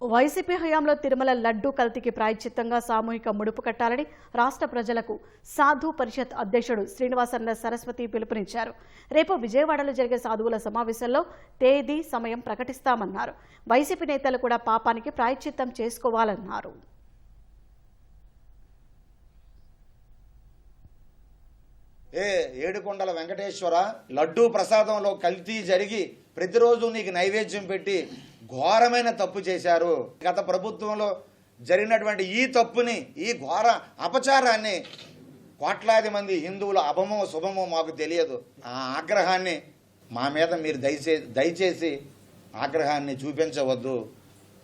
YCP హయాంలో తిరుమల లడ్డూ కల్తీకి ప్రాయశ్చిత్తంగా సామూహిక ముడుపు కట్టాలని రాష్ట్ర ప్రజలకు సాధు పరిషత్ అధ్యక్షుడు శ్రీనివాసన్న సరస్వతి పిలుపునిచ్చారు. రేపు విజయవాడలో జరిగే సాధువుల సమావేశంలో తేదీ సమయం ప్రకటిస్తామన్నారు. వైసీపీ నేతలు కూడా పాపానికి ప్రాయశ్చిత్తం చేసుకోవాలన్నారు. ఏడుకొండల వెంకటేశ్వర, లడ్డూ ప్రసాదంలో కల్తీ జరిగి ప్రతిరోజు నీకు నైవేద్యం పెట్టి ఘోరమైన తప్పు చేశారు. గత ప్రభుత్వంలో జరిగినటువంటి ఈ తప్పుని, ఈ ఘోర అపచారాన్ని కోట్లాది మంది హిందువుల అభమో శుభమో మాకు తెలియదు. ఆ ఆగ్రహాన్ని మా మీద మీరు దయచేసి ఆగ్రహాన్ని చూపించవద్దు.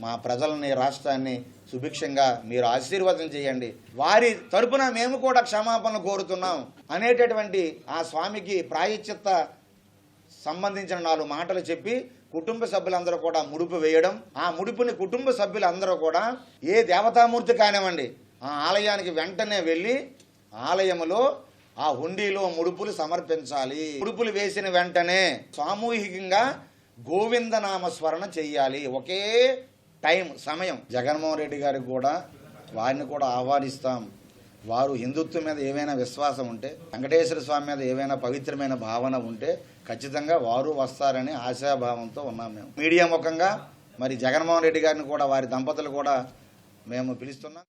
మా ప్రజలని, రాష్ట్రాన్ని సుభిక్షంగా మీరు ఆశీర్వాదం చేయండి. వారి తరపున మేము కూడా క్షమాపణలు కోరుతున్నాం అనేటటువంటి ఆ స్వామికి ప్రాయశ్చిత్త సంబంధించిన 4 మాటలు చెప్పి కుటుంబ సభ్యులందరూ కూడా ముడుపు వేయడం, ఆ ముడుపుని కుటుంబ సభ్యులందరూ కూడా ఏ దేవతామూర్తి కానివ్వండి ఆ ఆలయానికి వెంటనే వెళ్ళి ఆలయంలో ఆ హుండీలో ముడుపులు సమర్పించాలి. ముడుపులు వేసిన వెంటనే సామూహికంగా గోవిందనామ స్మరణ చెయ్యాలి. ఒకే సమయం. జగన్మోహన్ రెడ్డి గారికి కూడా వారిని కూడా ఆహ్వానిస్తాం. వారు హిందుత్వం మీద ఏమైనా విశ్వాసం ఉంటే, వెంకటేశ్వర స్వామి మీద ఏమైనా పవిత్రమైన భావన ఉంటే ఖచ్చితంగా వారు వస్తారని ఆశాభావంతో ఉన్నాం. మేము మీడియా ముఖంగా మరి జగన్మోహన్ రెడ్డి గారిని కూడా, వారి దంపతులు కూడా మేము పిలుస్తున్నాం.